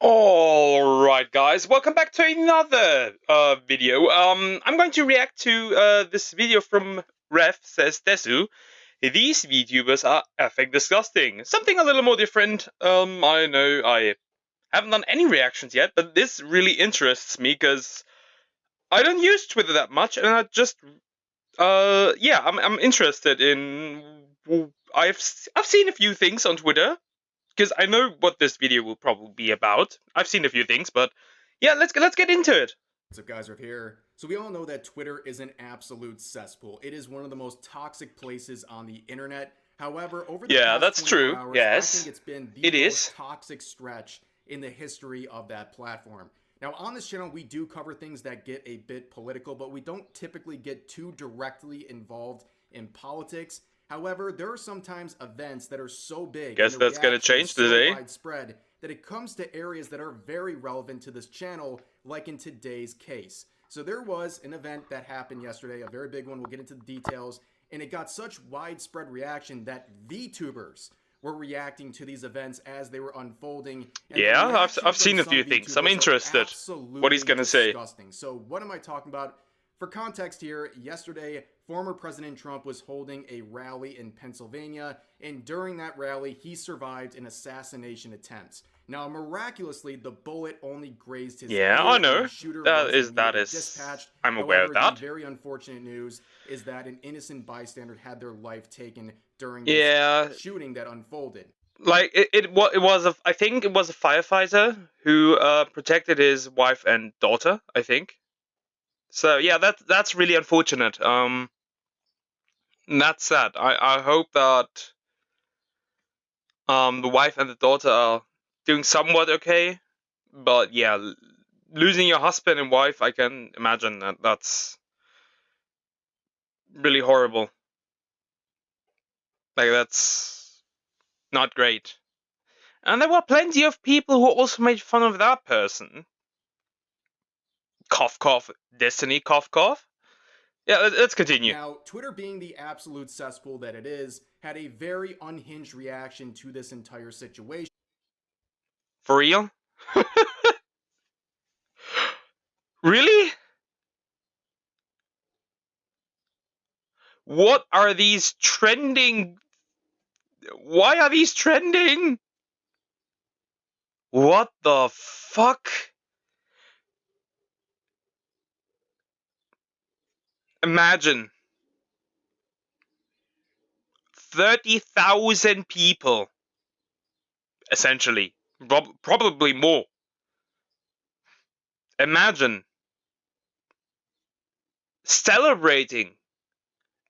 Alright guys, welcome back to another video. I'm going to react to this video from Ref says desu. These VTubers are effing disgusting. Something a little more different. I know I haven't done any reactions yet, but this really interests me because I don't use Twitter that much, and I just yeah, I'm interested in. I've seen a few things on Twitter because I know what this video will probably be about. I've seen a few things, but yeah, let's get into it. What's up, guys? Right here. So we all know that Twitter is an absolute cesspool. It is one of the most toxic places on the internet. However, over the Yeah, past that's 24 true. hours, I think Yes, it's been the it most is. toxic stretch in the history of that platform. Now, on this channel, we do cover things that get a bit political, but we don't typically get too directly involved in politics. However, there are sometimes events that are so big and Guess the that's gonna reaction is change so today. widespread that it comes to areas that are very relevant to this channel, like in today's case. So there was an event that happened yesterday, a very big one. We'll get into the details. And it got such widespread reaction that VTubers were reacting to these events as they were unfolding. And the Yeah, reaction I've from seen a some few things. I'm VTubers are interested. What he's absolutely gonna say. disgusting. So what am I talking about? For context here, yesterday, former President Trump was holding a rally in Pennsylvania, and during that rally, he survived an assassination attempt. Now, miraculously, the bullet only grazed his Yeah, I ear, and know. the shooter That was is immediately dispatched. I'm aware of However, the that. very unfortunate news is that an innocent bystander had their life taken during this Yeah, shooting that unfolded. like it was I think it was a firefighter who protected his wife and daughter, I think. So yeah, that's really unfortunate. That's sad. I hope that the wife and the daughter are doing somewhat okay. But yeah, losing your husband and wife, I can imagine that's really horrible. Like that's not great. And there were plenty of people who also made fun of that person. Cough cough, Destiny cough cough. Yeah, let's continue. Now, Twitter, being the absolute cesspool that it is, had a very unhinged reaction to this entire situation. For real? Really? What are these trending? Why are these trending? What the fuck? Imagine 30,000 people, essentially, probably more. Imagine celebrating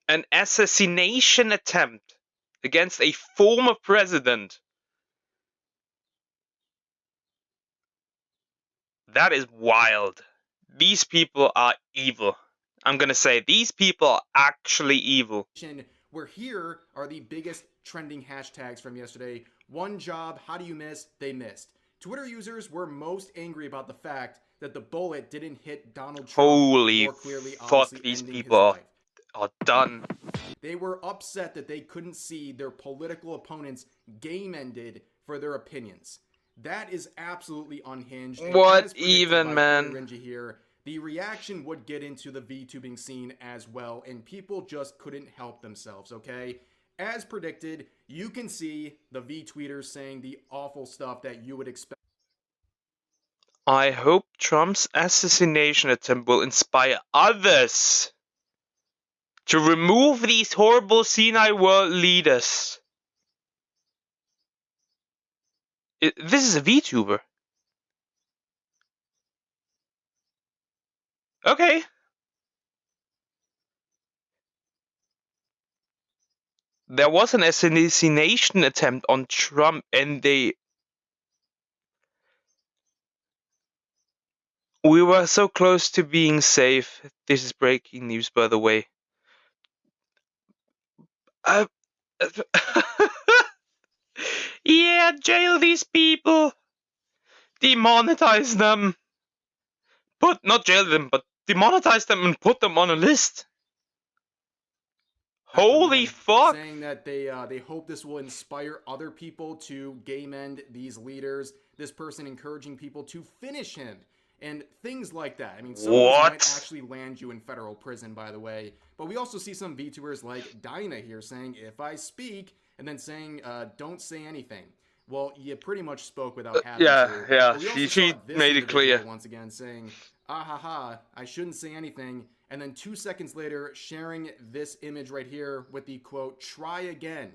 an assassination attempt against a former president. That is wild. These people are evil. I'm gonna say these people are actually evil. Where here are the biggest trending hashtags from yesterday. One job, how do you miss? They missed. Twitter users were most angry about the fact that the bullet didn't hit Donald Trump, Holy more clearly, fuck, obviously, these ending his people life. are done. They were upset that they couldn't see their political opponents game ended for their opinions. That is absolutely unhinged. And What as predicted even, by man? Renji here, the reaction would get into the VTubing scene as well, and people just couldn't help themselves, okay? As predicted, you can see the VTweeters saying the awful stuff that you would expect. I hope Trump's assassination attempt will inspire others to remove these horrible senile world leaders. This is a VTuber. Okay. There was an assassination attempt on Trump and we were so close to being safe. This is breaking news, by the way. Uh, yeah, jail these people. Demonetize them. Not jail them, but demonetize them and put them on a list. Holy fuck! Saying that they hope this will inspire other people to game end these leaders. this person encouraging people to finish him, and things like that. I mean, some of this might What? actually land you in federal prison, by the way. But we also see some VTubers like Dinah here saying, if I speak, and then saying, don't say anything. Well, you pretty much spoke without having to. Yeah, But we also she saw this made it individual clear. once again saying, ah ha ha, I shouldn't say anything. And then 2 seconds later, sharing this image right here with the quote, try again.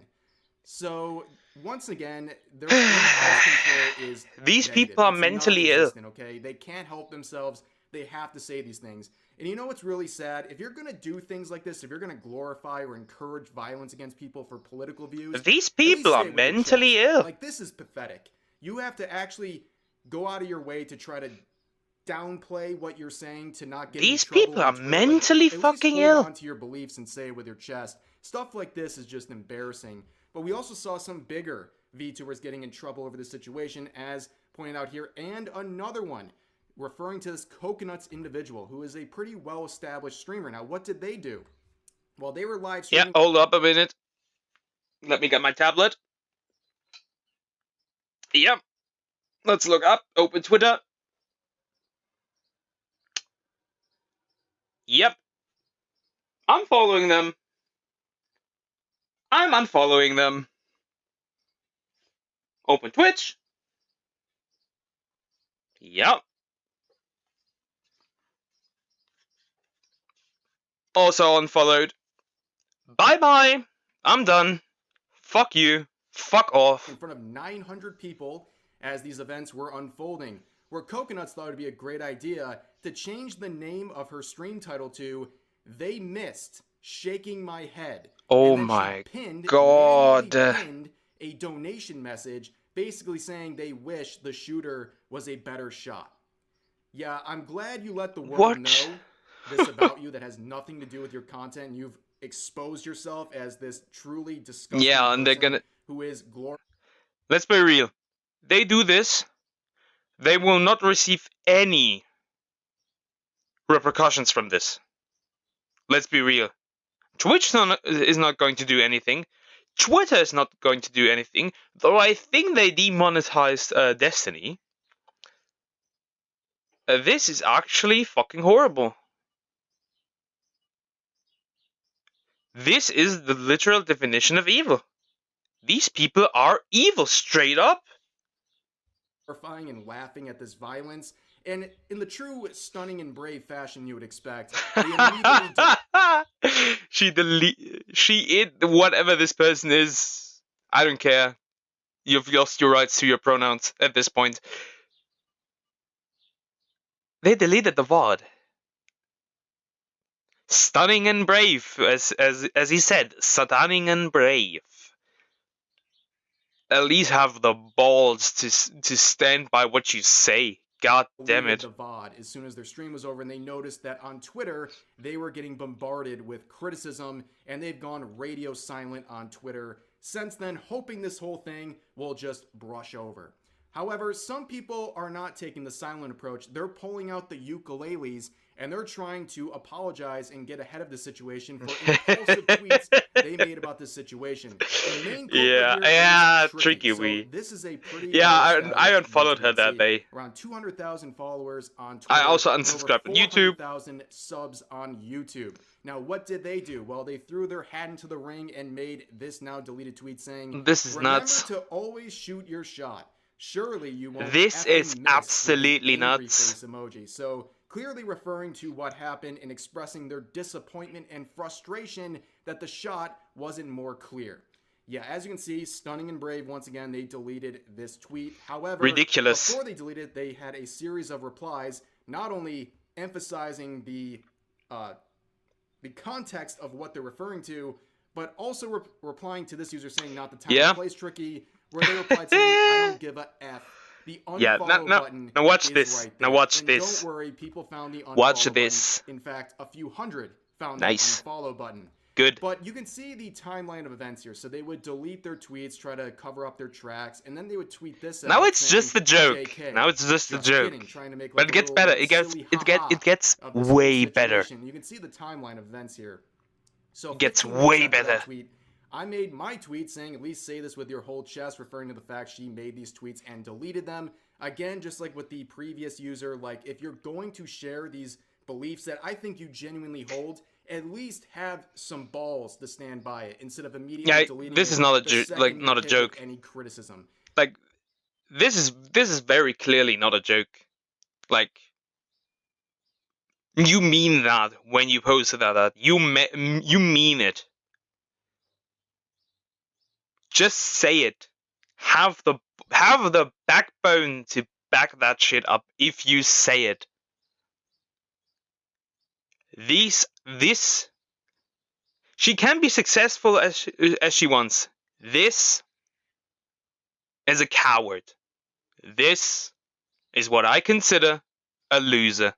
So once again, their impulse control is These negative. people are It's mentally ill. non-existent, okay? They can't help themselves. They have to say these things. And you know what's really sad? If you're going to do things like this, if you're going to glorify or encourage violence against people for political views, These at least people say are it with your mentally chest. ill. Like, this is pathetic. You have to actually go out of your way to try to downplay what you're saying to not get These in trouble people on are Twitter. mentally Like, at least fucking hold ill. on to your beliefs and say it with your chest. Stuff like this is just embarrassing. But we also saw some bigger VTubers getting in trouble over this situation, as pointed out here, and another one referring to this Coconuts individual, who is a pretty well-established streamer. Now, what did they do? Well, they were live Yeah, streaming. hold up a minute. Let me get my tablet. Yep. Let's look up. Open Twitter. Yep. I'm following them. I'm unfollowing them. Open Twitch. Yep. Also unfollowed. Bye bye. I'm done. Fuck you. Fuck off. in front of 900 people as these events were unfolding, where Coconuts thought it would be a great idea to change the name of her stream title to They Missed Shaking My Head. Oh And then my she pinned, god. manually pinned a donation message basically saying they wish the shooter was a better shot. Yeah, I'm glad you let the world What? know this about you that has nothing to do with your content. You've exposed yourself as this truly disgusting Yeah, and they're person gonna. who is glorified. Let's be real. They do this. They will not receive any repercussions from this. Let's be real. Twitch is not going to do anything. Twitter is not going to do anything. Though I think they demonetized Destiny. This is actually fucking horrible. This is the literal definition of evil. These people are evil, straight up. Horrifying and laughing at this violence, and in the true stunning and brave fashion you would expect, they immediately she whatever this person is. I don't care. You've lost your rights to your pronouns at this point. They deleted the VOD. Stunning and brave, as he said, stunning and brave. At least have the balls to stand by what you say. God damn it. the VOD as soon as their stream was over, and they noticed that on Twitter they were getting bombarded with criticism, and they've gone radio silent on Twitter since then, hoping this whole thing will just brush over. However, some people are not taking the silent approach. They're pulling out the ukuleles, and they're trying to apologize and get ahead of the situation for impulsive tweets they made about this situation. The main culprit here is Tricky. So this is a pretty I unfollowed her that day. Around 200,000 followers on Twitter. I also unsubscribed on YouTube. 400,000 subs on YouTube. Now, what did they do? Well, they threw their hat into the ring and made this now deleted tweet saying, "This is nuts. Remember to always shoot your shot. Surely you won't." This is absolutely nuts. Face emoji. So clearly referring to what happened and expressing their disappointment and frustration that the shot wasn't more clear. Yeah, as you can see, stunning and brave. Once again, they deleted this tweet. However, ridiculous. Before they deleted it, they had a series of replies, not only emphasizing the context of what they're referring to, but also replying to this user saying, "Not the time to play Tricky," where they replied saying, "I don't give a F. The unfollow button now watch is this. right there." Now watch and this. Don't worry, people found the unfollow watch button. this. In fact, a few hundred found nice. the unfollow button. Good. But you can see the timeline of events here. So they would delete their tweets, try to cover up their tracks, and then they would tweet this out. Now it's saying, just a joke. JK, now it's just a joke. Kidding, trying to make but it gets better. It gets way better. You can see the timeline of events here. So it gets way better. Tweet, I made my tweet saying, "At least say this with your whole chest," referring to the fact she made these tweets and deleted them. Again, just like with the previous user, like if you're going to share these beliefs that I think you genuinely hold, at least have some balls to stand by it instead of immediately Yeah, deleting this is it not the a like second you're not a hit with joke. any criticism. Like this is very clearly not a joke. Like you mean that when you posted that. You mean it. Just say it. Have the backbone to back that shit up if you say it. This she can be successful as she wants. This is a coward. This is what I consider a loser.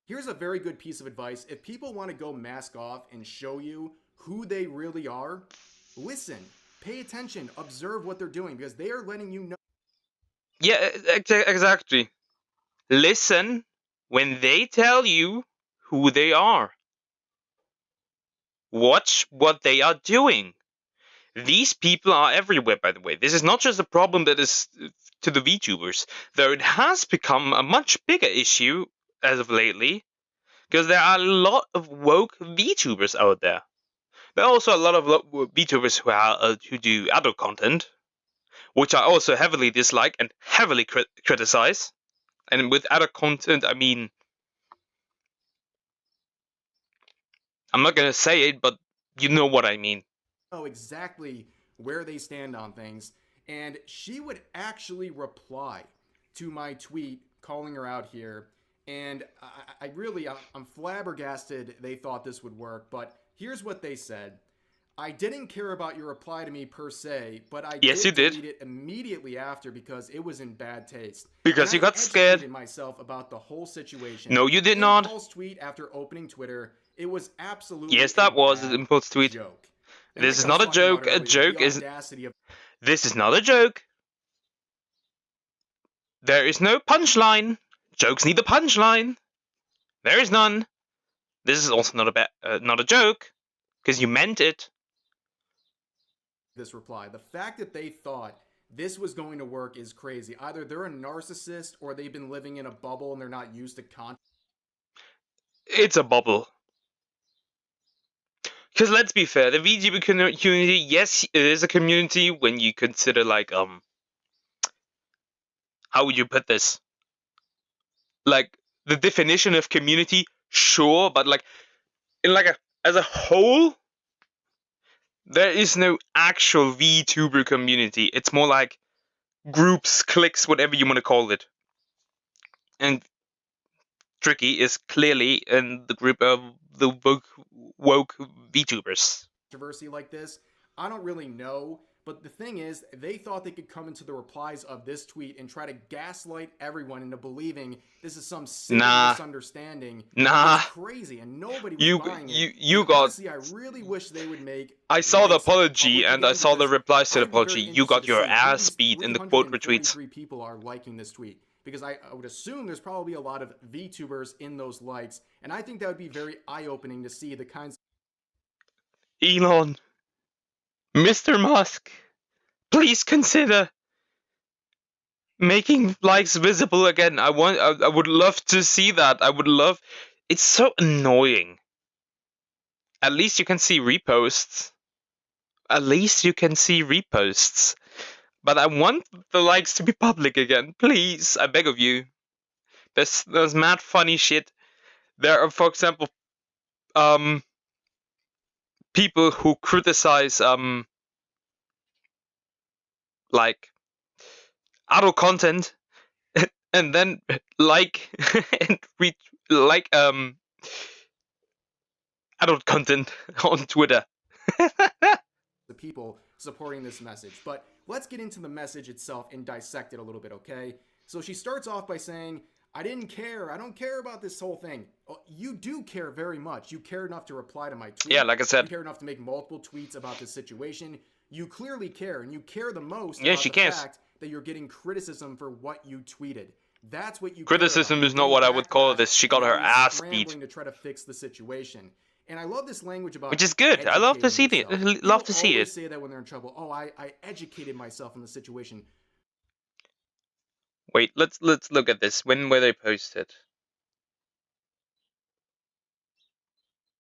Here's a very good piece of advice. If people want to go mask off and show you who they really are, listen, pay attention, observe what they're doing because they are letting you know. Yeah, exactly. Listen when they tell you who they are. Watch what they are doing. These people are everywhere, by the way. This is not just a problem that is to the VTubers, though it has become a much bigger issue as of lately, because there are a lot of woke VTubers out there. There are also a lot of VTubers who do adult content, which I also heavily dislike and heavily criticize. And with adult content, I mean, I'm not gonna say it, but you know what I mean. Exactly where they stand on things. And she would actually reply to my tweet calling her out here. And I'm flabbergasted they thought this would work. But here's what they said. I didn't care about your reply to me per se, but I Yes, you did did. delete it immediately after because it was in bad taste. Because you got scared. I educated myself about the whole situation. No, you did In not. Paul's tweet after opening Twitter, it was absolutely yes, that was an impulse tweet. Joke. This is not a joke. A joke is. This is not a joke. There is no punchline. Jokes need a punchline. There is none. This is also not a joke, because you meant it. This reply, the fact that they thought this was going to work is crazy. Either they're a narcissist or they've been living in a bubble and they're not used to content. It's a bubble. Because let's be fair, the VTuber community, yes, it is a community when you consider like how would you put this? Like the definition of community, sure, but like as a whole, there is no actual VTuber community. It's more like groups, cliques, whatever you want to call it. And Tricky is clearly in the group of the woke VTubers. Controversy like this, I don't really know. But the thing is, they thought they could come into the replies of this tweet and try to gaslight everyone into believing this is some silly misunderstanding. Nah. It's crazy, and nobody was buying it. Honestly, I really wish they would make. I saw the apology and I saw the replies to the apology. You got your ass beat in the quote retweets. 3 people are liking this tweet. Because I would assume there's probably a lot of VTubers in those likes. And I think that would be very eye-opening to see the kinds. Elon. Mr. Musk, please consider making likes visible again. I would love to see that. It's so annoying. At least you can see reposts. But I want the likes to be public again. Please, I beg of you. There's mad funny shit. There are, for example, people who criticize like adult content and then and adult content on Twitter. The people supporting this message. But let's get into the message itself and dissect it a little bit, okay? So she starts off by saying, I didn't care. I don't care about this whole thing. Oh, you do care very much. You care enough to reply to my tweet. Yeah, like I said. You care enough to make multiple tweets about this situation. You clearly care, and you care the most about the fact that you're getting criticism for what you tweeted. That's what you criticism is not what I would call this. She got her ass beat. To try to fix the situation. And I love this language about which is good. I love to see it. Love to see it. Say that when they're in trouble. Oh, I educated myself in the situation. Wait, let's look at this. When were they posted?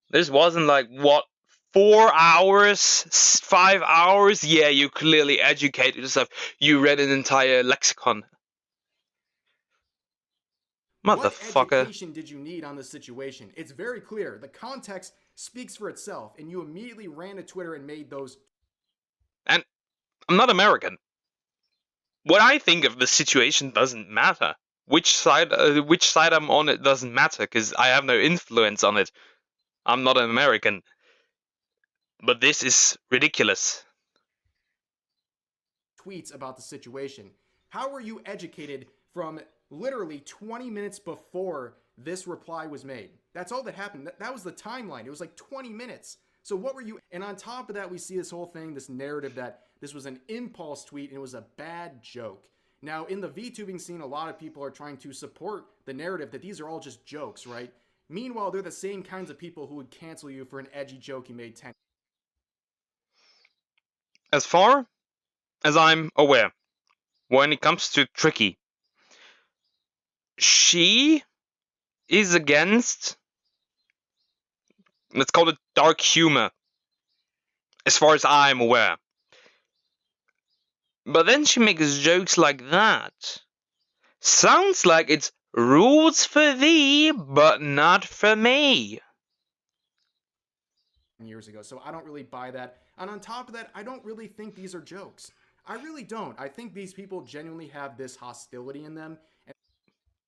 This wasn't like, what, 4 hours, 5 hours? Yeah, you clearly educated yourself. You read an entire lexicon. What Motherfucker. education did you need on this situation? It's very clear. The context speaks for itself, and you immediately ran to Twitter and made those. And I'm not American. What I think of the situation doesn't matter. Which side I'm on, it doesn't matter, because I have no influence on it. I'm not an American. But this is ridiculous. Tweets about the situation. How were you educated from literally 20 minutes before this reply was made? That's all that happened. That was the timeline. It was like 20 minutes. So what were you? And on top of that, we see this whole thing, this narrative that this was an impulse tweet and it was a bad joke. Now, in the VTubing scene, a lot of people are trying to support the narrative that these are all just jokes, right? Meanwhile, they're the same kinds of people who would cancel you for an edgy joke you made 10. As far as I'm aware, when it comes to Tricky, she is against, let's call it, dark humor, as far as I'm aware. But then she makes jokes like that. Sounds like it's rules for thee, but not for me. Years ago, so I don't really buy that. And on top of that, I don't really think these are jokes. I really don't. I think these people genuinely have this hostility in them.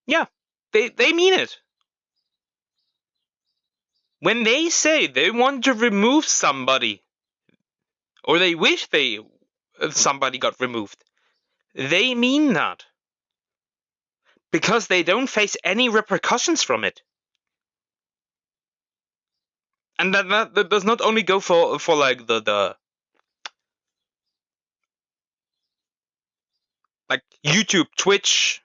Yeah, they mean it. When they say they want to remove somebody, or they wish somebody got removed, they mean that. Because they don't face any repercussions from it. And that does not only go for like the like YouTube, Twitch,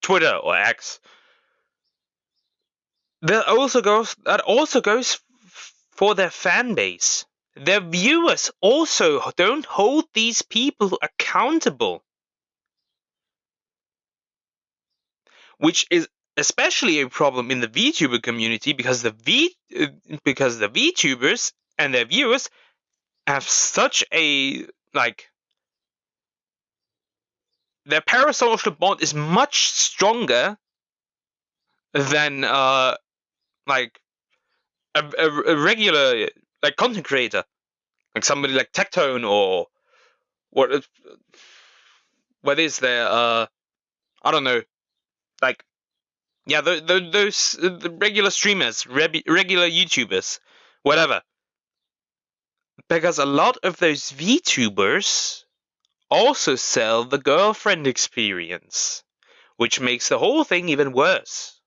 Twitter or X. That also goes for their fan base. Their viewers also don't hold these people accountable, which is especially a problem in the VTuber community because the VTubers and their viewers have such a their parasocial bond is much stronger than like a regular content creator, like somebody like Tectone or what is there? I don't know, like yeah, those the regular streamers, regular YouTubers, whatever. Because a lot of those VTubers also sell the girlfriend experience, which makes the whole thing even worse.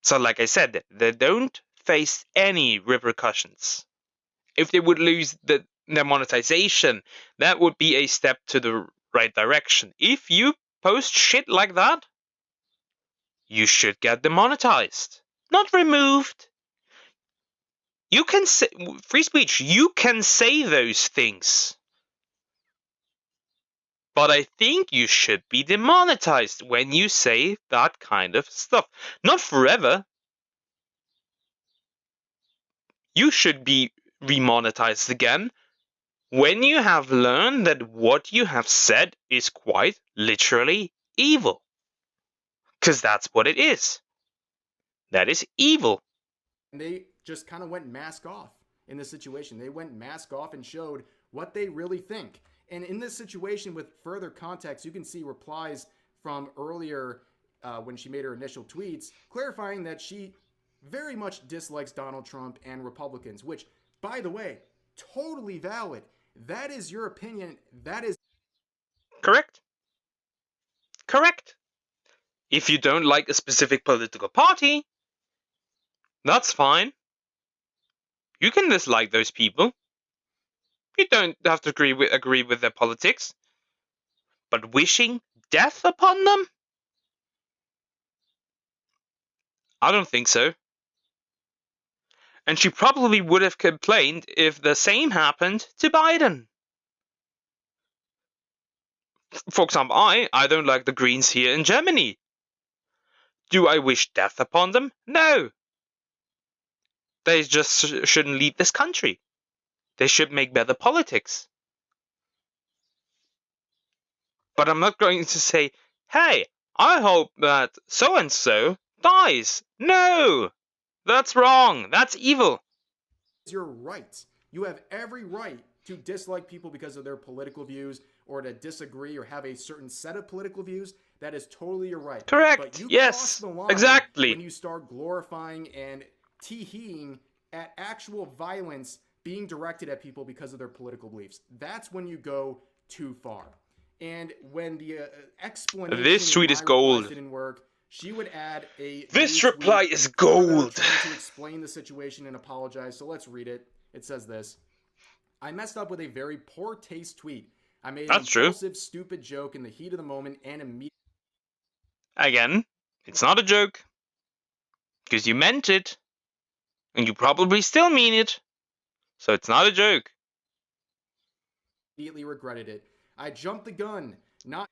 So like I said, they don't face any repercussions. If they would lose their monetization, that would be a step to the right direction. If you post shit like that, you should get demonetized, not removed. You can say free speech. You can say those things. But I think you should be demonetized when you say that kind of stuff. Not forever. You should be remonetized again when you have learned that what you have said is quite literally evil. Because that's what it is. That is evil. And they just kind of went mask off in this situation. They went mask off and showed what they really think. And in this situation, with further context, you can see replies from earlier when she made her initial tweets, clarifying that she very much dislikes Donald Trump and Republicans, which, by the way, totally valid. That is your opinion. That is correct. Correct. If you don't like a specific political party, that's fine. You can dislike those people. You don't have to agree with their politics. But wishing death upon them? I don't think so. And she probably would have complained if the same happened to Biden. For example, I don't like the Greens here in Germany. Do I wish death upon them? No. They just shouldn't lead this country. They should make better politics. But I'm not going to say, hey, I hope that so-and-so dies. No! That's wrong. That's evil. Your right. You have every right to dislike people because of their political views or to disagree or have a certain set of political views. That is totally your right. Correct. But you cross Yes. the line Exactly. when you start glorifying and tee-heeing at actual violence being directed at people because of their political beliefs. That's when you go too far. And when the explanation this tweet is gold. didn't work, she would add a this reply is gold. Trying to explain the situation and apologize. So let's read it. It says this: I messed up with a very poor taste tweet. I made an impulsive, stupid joke in the heat of the moment and immediately. Again, it's not a joke. Because you meant it. And you probably still mean it. So it's not a joke. Immediately regretted it. I jumped the gun. Not.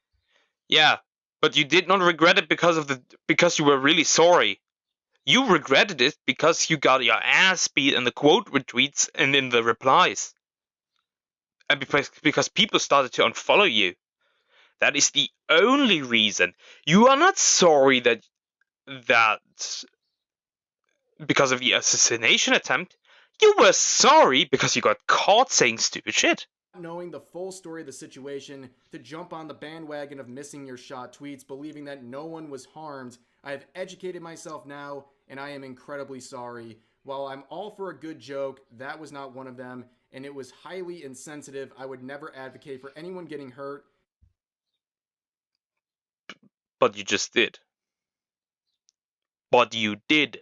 Yeah, but you did not regret it because you were really sorry. You regretted it because you got your ass beat in the quote retweets and in the replies. And because people started to unfollow you. That is the only reason. You are not sorry that because of the assassination attempt. You were sorry because you got caught saying stupid shit. Knowing the full story of the situation, to jump on the bandwagon of missing your shot tweets, believing that no one was harmed. I have educated myself now, and I am incredibly sorry. While I'm all for a good joke, that was not one of them, and it was highly insensitive. I would never advocate for anyone getting hurt. But you just did. But you did.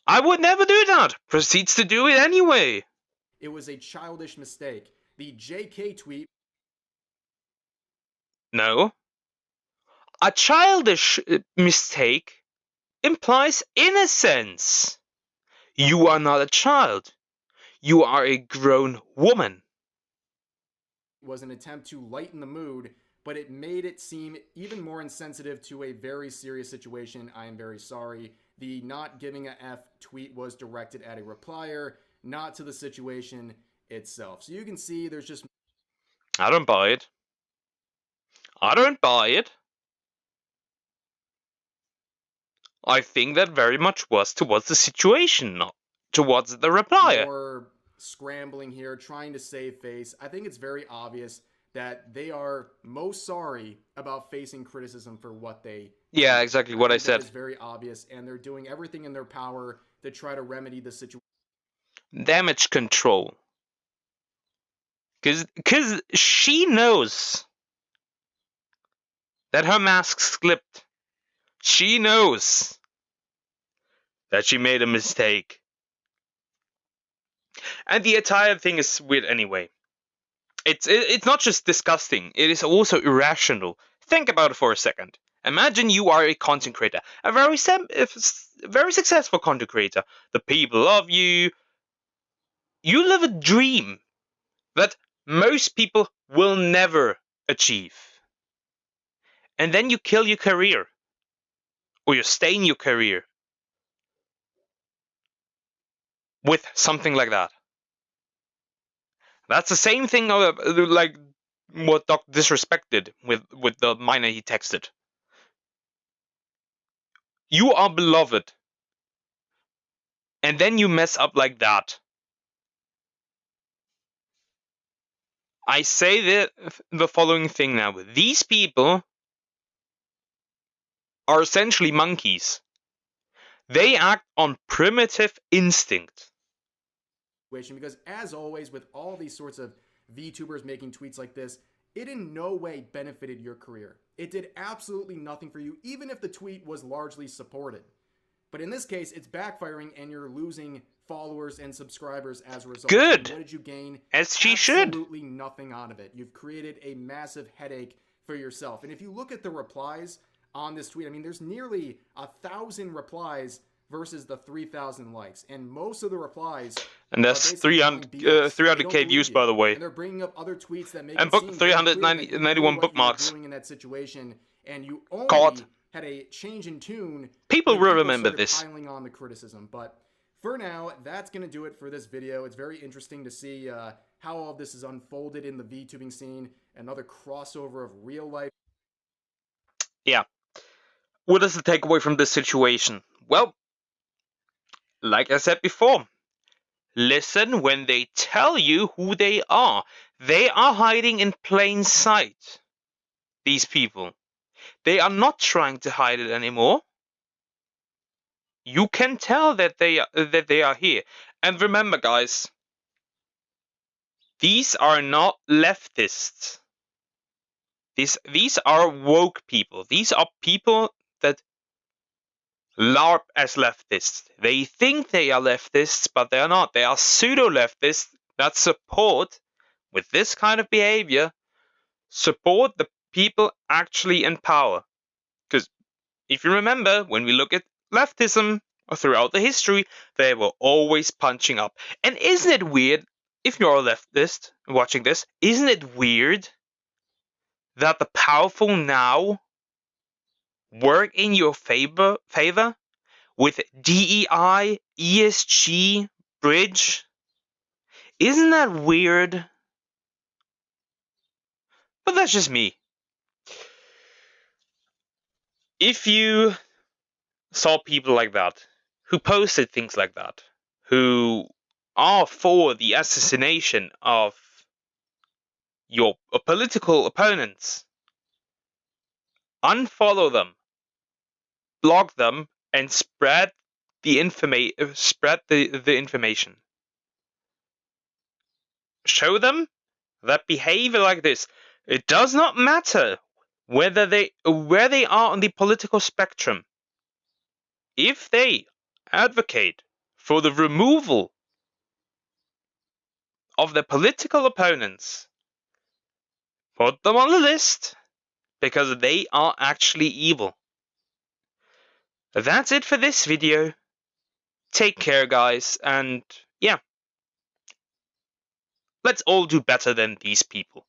I would never do that. Proceeds to do it anyway. It was a childish mistake. The JK tweet. No. A childish mistake implies innocence. You are not a child. You are a grown woman. Was an attempt to lighten the mood, but it made it seem even more insensitive to a very serious situation. I am very sorry. The not giving a F tweet was directed at a replier, not to the situation itself. So you can see there's just... I don't buy it. I don't buy it. I think that very much was towards the situation, not towards the replier. More scrambling here, trying to save face. I think it's very obvious that they are most sorry about facing criticism for what they... Yeah, exactly what I said. It's very obvious, and they're doing everything in their power to try to remedy the situation. Damage control. Because she knows that her mask slipped. She knows that she made a mistake. And the entire thing is weird anyway. It's not just disgusting, it is also irrational. Think about it for a second. Imagine you are a content creator, a very successful content creator. The people love you. You live a dream that most people will never achieve. And then you kill your career. Or you stain your career. With something like that. That's the same thing like what Doc disrespected with the miner he texted. You are beloved. And then you mess up like that. I say the following thing now. These people are essentially monkeys. They act on primitive instinct. Because as always, with all these sorts of VTubers making tweets like this, it in no way benefited your career. It did absolutely nothing for you, even if the tweet was largely supported. But in this case, it's backfiring and you're losing followers and subscribers as a result. Good. And what did you gain? As she should. Absolutely nothing out of it. You've created a massive headache for yourself. And if you look at the replies on this tweet, I mean, there's nearly 1,000 replies versus the 3,000 likes. And most of the replies And that's 300k views, by the way. And they're bringing up other tweets that make and it seem very clear that you knew what bookmarks. you were doing in that situation, and you only God. had a change in tune. People will remember started this. piling on the criticism, but for now, that's going to do it for this video. It's very interesting to see how all of this is unfolded in the VTubing scene. Another crossover of real life. Yeah. What is the takeaway from this situation? Well, like I said before, listen when they tell you who they are. They are hiding in plain sight. These people. They are not trying to hide it anymore. You can tell that they are here. And remember, guys, these are not leftists. These are woke people. These are people that LARP as leftists. They think they are leftists, but they are not. They are pseudo-leftists that support, with this kind of behavior, support the people actually in power. Because if you remember, when we look at leftism throughout the history, they were always punching up. And isn't it weird, if you're a leftist watching this, isn't it weird that the powerful now work in your favor with DEI, ESG, bridge? Isn't that weird? But that's just me. If you saw people like that, who posted things like that, who are for the assassination of your political opponents, unfollow them, block them, and spread the information. Show them that behavior like this, it does not matter where they are on the political spectrum. If they advocate for the removal of their political opponents, put them on the list, because they are actually evil. That's it for this video. Take care, guys, and yeah, let's all do better than these people.